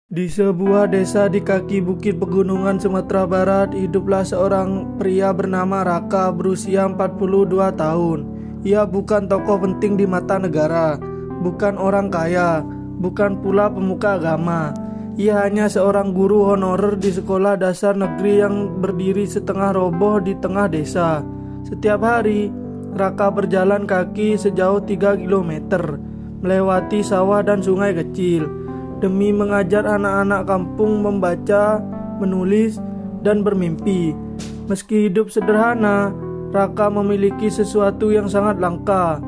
Di sebuah desa di kaki bukit pegunungan Sumatera Barat, hiduplah seorang pria bernama Raka berusia 42 tahun. Ia bukan tokoh penting di mata negara, bukan orang kaya, bukan pula pemuka agama. Ia hanya seorang guru honorer di sekolah dasar negeri yang berdiri setengah roboh di tengah desa. Setiap hari, Raka berjalan kaki sejauh 3 kilometer, melewati sawah dan sungai kecil, demi mengajar anak-anak kampung membaca, menulis, dan bermimpi. Meski hidup sederhana, Raka memiliki sesuatu yang sangat langka,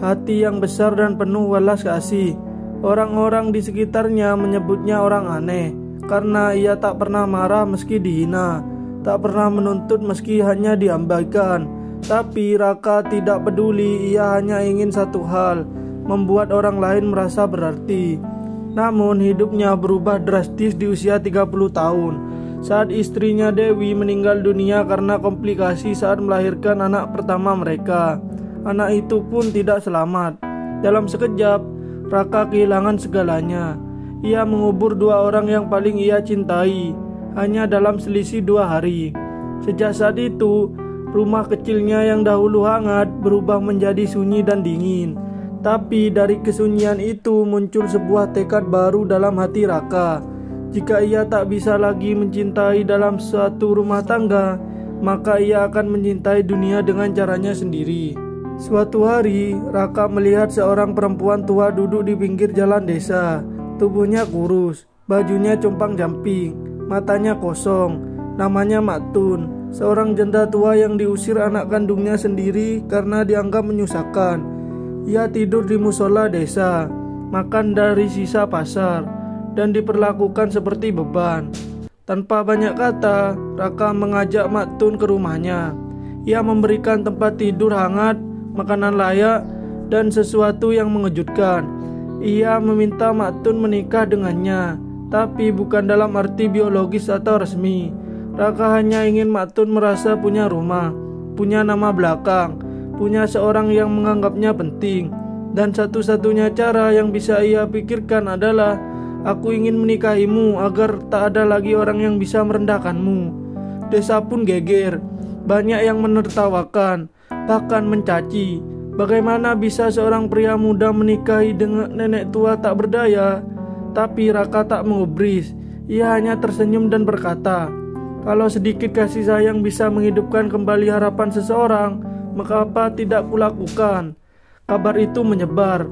hati yang besar dan penuh welas kasih. Orang-orang di sekitarnya menyebutnya orang aneh, karena ia tak pernah marah meski dihina, tak pernah menuntut meski hanya diabaikan. Tapi Raka tidak peduli, ia hanya ingin satu hal, membuat orang lain merasa berarti. Namun hidupnya berubah drastis di usia 30 tahun saat istrinya Dewi meninggal dunia karena komplikasi saat melahirkan anak pertama mereka. Anak itu pun tidak selamat. Dalam sekejap, Raka kehilangan segalanya. Ia mengubur 2 orang yang paling ia cintai hanya dalam selisih 2 hari. Sejak saat itu, rumah kecilnya yang dahulu hangat berubah menjadi sunyi dan dingin. Tapi dari kesunyian itu muncul sebuah tekad baru dalam hati Raka. Jika ia tak bisa lagi mencintai dalam suatu rumah tangga, maka ia akan mencintai dunia dengan caranya sendiri. Suatu hari, Raka melihat seorang perempuan tua duduk di pinggir jalan desa. Tubuhnya kurus, bajunya compang-camping, matanya kosong. Namanya Maktun, seorang janda tua yang diusir anak kandungnya sendiri karena dianggap menyusahkan. Ia tidur di musola desa, makan dari sisa pasar, dan diperlakukan seperti beban. Tanpa banyak kata, Raka mengajak Maktun ke rumahnya. Ia memberikan tempat tidur hangat, makanan layak, dan sesuatu yang mengejutkan. Ia meminta Maktun menikah dengannya, tapi bukan dalam arti biologis atau resmi. Raka hanya ingin Maktun merasa punya rumah, punya nama belakang, punya seorang yang menganggapnya penting. Dan satu-satunya cara yang bisa ia pikirkan adalah, aku ingin menikahimu agar tak ada lagi orang yang bisa merendahkanmu. Desa pun geger, banyak yang menertawakan, bahkan mencaci. Bagaimana bisa seorang pria muda menikahi dengan nenek tua tak berdaya? Tapi Raka tak mengubris. Ia hanya tersenyum dan berkata, kalau sedikit kasih sayang bisa menghidupkan kembali harapan seseorang, maka apa tidak kulakukan? Kabar itu menyebar.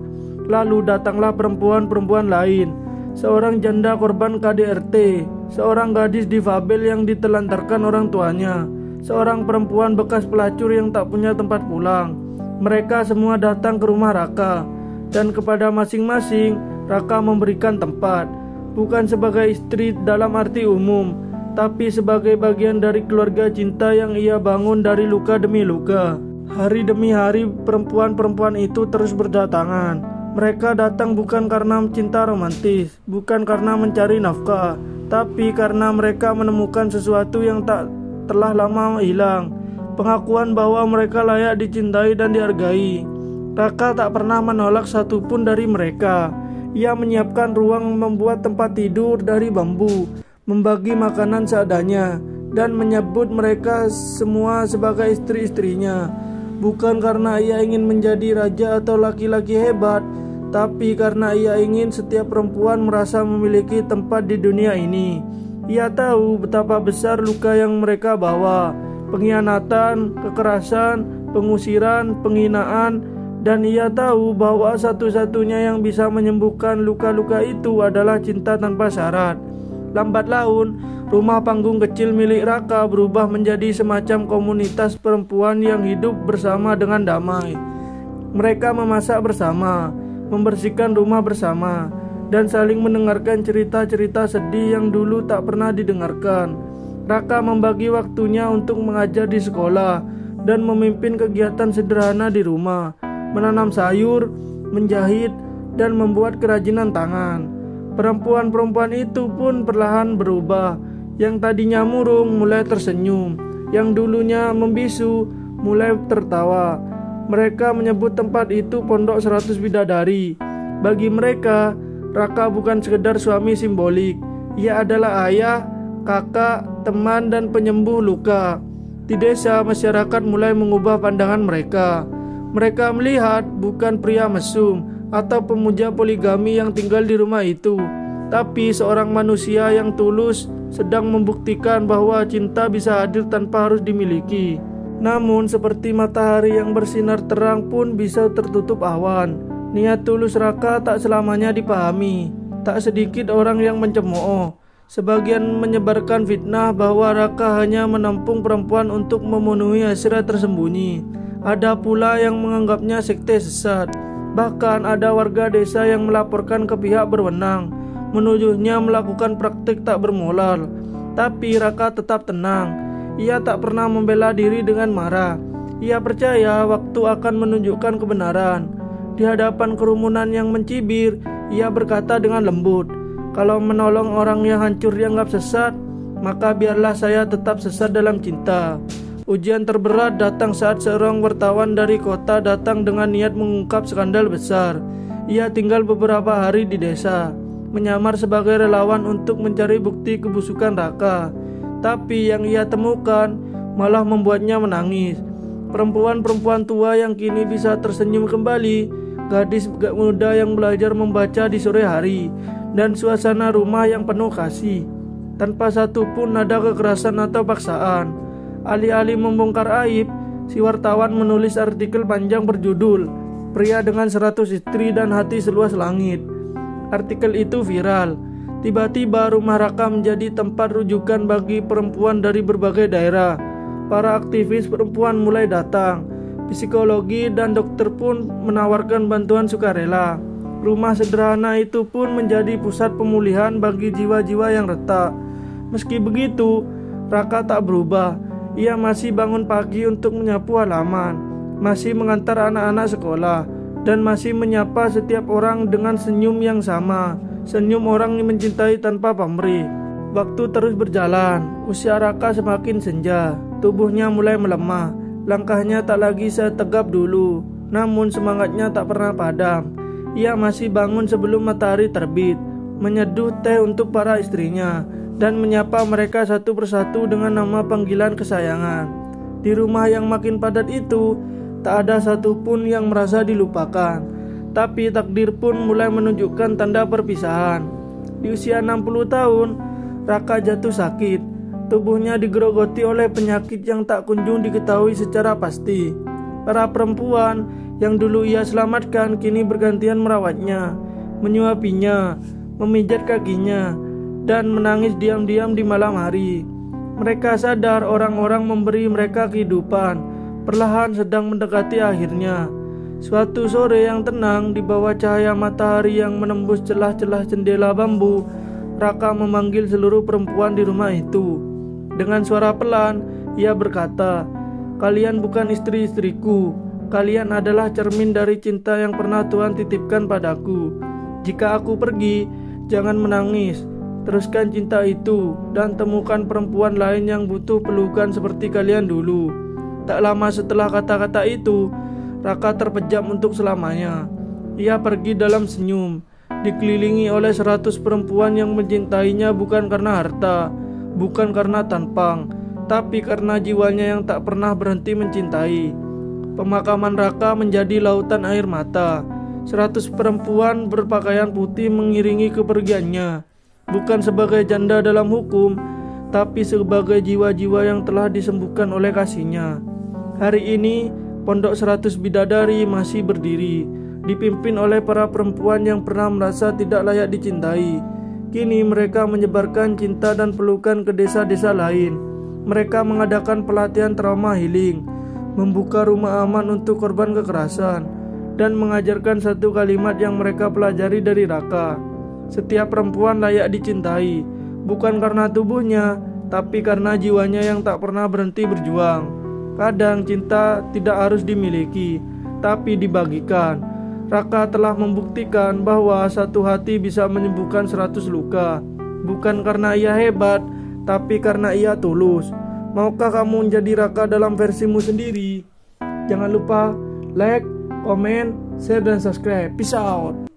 Lalu datanglah perempuan-perempuan lain. Seorang janda korban KDRT, seorang gadis difabel yang ditelantarkan orang tuanya, seorang perempuan bekas pelacur yang tak punya tempat pulang. Mereka semua datang ke rumah Raka, dan kepada masing-masing Raka memberikan tempat, bukan sebagai istri dalam arti umum, tapi sebagai bagian dari keluarga cinta yang ia bangun dari luka demi luka. Hari demi hari perempuan-perempuan itu terus berdatangan. Mereka datang bukan karena cinta romantis, bukan karena mencari nafkah, tapi karena mereka menemukan sesuatu yang tak telah lama hilang. Pengakuan bahwa mereka layak dicintai dan dihargai. Raka tak pernah menolak satupun dari mereka. Ia menyiapkan ruang, membuat tempat tidur dari bambu, membagi makanan seadanya, dan menyebut mereka semua sebagai istri-istrinya. Bukan karena ia ingin menjadi raja atau laki-laki hebat, tapi karena ia ingin setiap perempuan merasa memiliki tempat di dunia ini. Ia tahu betapa besar luka yang mereka bawa, pengkhianatan, kekerasan, pengusiran, penghinaan, dan ia tahu bahwa satu-satunya yang bisa menyembuhkan luka-luka itu adalah cinta tanpa syarat. Lambat laun, rumah panggung kecil milik Raka berubah menjadi semacam komunitas perempuan yang hidup bersama dengan damai. Mereka memasak bersama, membersihkan rumah bersama, dan saling mendengarkan cerita-cerita sedih yang dulu tak pernah didengarkan. Raka membagi waktunya untuk mengajar di sekolah dan memimpin kegiatan sederhana di rumah, menanam sayur, menjahit, dan membuat kerajinan tangan. Perempuan-perempuan itu pun perlahan berubah. Yang tadinya murung mulai tersenyum, yang dulunya membisu mulai tertawa. Mereka menyebut tempat itu Pondok 100 Bidadari. Bagi mereka, Raka bukan sekedar suami simbolik, Ia adalah ayah, kakak, teman, dan penyembuh luka. Di desa, masyarakat mulai mengubah pandangan mereka. Mereka melihat bukan pria mesum atau pemuja poligami yang tinggal di rumah itu, tapi seorang manusia yang tulus sedang membuktikan bahwa cinta bisa hadir tanpa harus dimiliki. Namun seperti matahari yang bersinar terang pun bisa tertutup awan. Niat tulus Raka tak selamanya dipahami. Tak sedikit orang yang mencemooh. Sebagian menyebarkan fitnah bahwa Raka hanya menampung perempuan untuk memenuhi hasrat tersembunyi. Ada pula yang menganggapnya sekte sesat. Bahkan ada warga desa yang melaporkan ke pihak berwenang, menuduhnya melakukan praktik tak bermoral. Tapi Raka tetap tenang. Ia tak pernah membela diri dengan marah. Ia percaya waktu akan menunjukkan kebenaran. Di hadapan kerumunan yang mencibir, ia berkata dengan lembut, "Kalau menolong orang yang hancur dianggap sesat, maka biarlah saya tetap sesat dalam cinta." Ujian terberat datang saat seorang wartawan dari kota datang dengan niat mengungkap skandal besar. Ia tinggal beberapa hari di desa, menyamar sebagai relawan untuk mencari bukti kebusukan Raka. Tapi yang ia temukan malah membuatnya menangis. Perempuan-perempuan tua yang kini bisa tersenyum kembali, gadis muda yang belajar membaca di sore hari, dan suasana rumah yang penuh kasih, tanpa satu pun nada kekerasan atau paksaan. Alih-alih membongkar aib, si wartawan menulis artikel panjang berjudul "Pria dengan 100 istri dan hati seluas langit". Artikel itu viral. Tiba-tiba rumah Raka menjadi tempat rujukan bagi perempuan dari berbagai daerah. Para aktivis perempuan mulai datang. Psikologi dan dokter pun menawarkan bantuan sukarela. Rumah sederhana itu pun menjadi pusat pemulihan bagi jiwa-jiwa yang retak. Meski begitu, Raka tak berubah. Ia masih bangun pagi untuk menyapu halaman, masih mengantar anak-anak sekolah, dan masih menyapa setiap orang dengan senyum yang sama. Senyum orang yang mencintai tanpa pamrih. Waktu terus berjalan. Usia Raka semakin senja. Tubuhnya mulai melemah. Langkahnya tak lagi setegap dulu. Namun semangatnya tak pernah padam. Ia masih bangun sebelum matahari terbit, menyeduh teh untuk para istrinya, dan menyapa mereka satu persatu dengan nama panggilan kesayangan. Di rumah yang makin padat itu, tak ada satupun yang merasa dilupakan. Tapi takdir pun mulai menunjukkan tanda perpisahan. Di usia 60 tahun, Raka jatuh sakit. Tubuhnya digerogoti oleh penyakit yang tak kunjung diketahui secara pasti. Para perempuan yang dulu ia selamatkan kini bergantian merawatnya, menyuapinya, memijat kakinya, dan menangis diam-diam di malam hari. Mereka sadar orang-orang memberi mereka kehidupan perlahan sedang mendekati akhirnya. Suatu sore yang tenang, di bawah cahaya matahari yang menembus celah-celah jendela bambu, Raka memanggil seluruh perempuan di rumah itu. Dengan suara pelan, ia berkata, "Kalian bukan istri-istriku. Kalian adalah cermin dari cinta yang pernah Tuhan titipkan padaku. Jika aku pergi, jangan menangis. Teruskan cinta itu dan temukan perempuan lain yang butuh pelukan seperti kalian dulu." Tak lama setelah kata-kata itu, Raka terpejam untuk selamanya. Ia pergi dalam senyum, dikelilingi oleh 100 perempuan yang mencintainya bukan karena harta, bukan karena tampang, tapi karena jiwanya yang tak pernah berhenti mencintai. Pemakaman Raka menjadi lautan air mata. 100 perempuan berpakaian putih mengiringi kepergiannya, bukan sebagai janda dalam hukum, tapi sebagai jiwa-jiwa yang telah disembuhkan oleh kasihnya. Hari ini, Pondok 100 Bidadari masih berdiri, dipimpin oleh para perempuan yang pernah merasa tidak layak dicintai. Kini mereka menyebarkan cinta dan pelukan ke desa-desa lain. Mereka mengadakan pelatihan trauma healing, membuka rumah aman untuk korban kekerasan, dan mengajarkan satu kalimat yang mereka pelajari dari Raka. Setiap perempuan layak dicintai, bukan karena tubuhnya, tapi karena jiwanya yang tak pernah berhenti berjuang. Kadang cinta tidak harus dimiliki, tapi dibagikan. Raka telah membuktikan bahwa satu hati bisa menyembuhkan 100 luka. Bukan karena ia hebat, tapi karena ia tulus. Maukah kamu menjadi Raka dalam versimu sendiri? Jangan lupa like, komen, share, dan subscribe. Peace out.